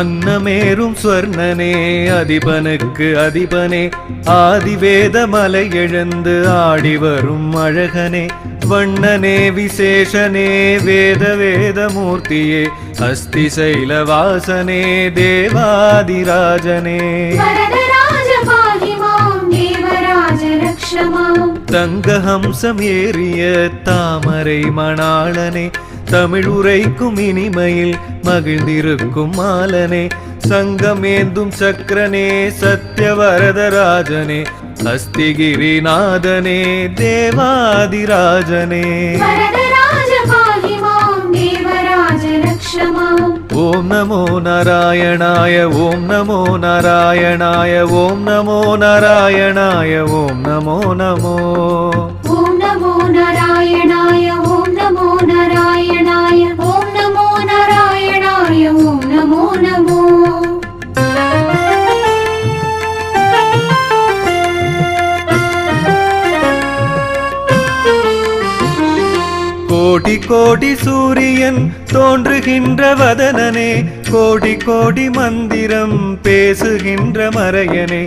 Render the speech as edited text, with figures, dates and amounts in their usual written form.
அன்னமேறும் ஸ்வர்ணனே அதிபனுக்கு அதிபனே ஆதிவேத மலை எழுந்து ஆடி வரும் அழகனே வண்ணனே விசேஷனே வேத வேதமூர்த்தியே அஸ்தி சைலவாசனே தேவாதிராஜனே தங்கஹம்சம் ஏறிய தாமரை மணாளனே தமிழ் உரைக்கும் இனிமையில் மகிழ்ந்திருக்கும் மாலனே சங்கமேந்தும் சக்கரனே சத்யவரதராஜனே அஸ்திகிரிநாதனே தேவாதிராஜனே ஓம் நமோ நாராயணாய ஓம் நமோ நாராயணாய ஓம் நமோ நாராயணாய ஓம் நமோ நமோ ஓம் நமோ நாராயணாய ஓம் நமோ நாராயணாய ஓம் நமோ நாராயணாய ஓம் நமோ நமோ கோடி கோடி சூரியன் தோன்றுகின்ற வதனனே கோடி கோடி மந்திரம் பேசுகின்ற மறையனே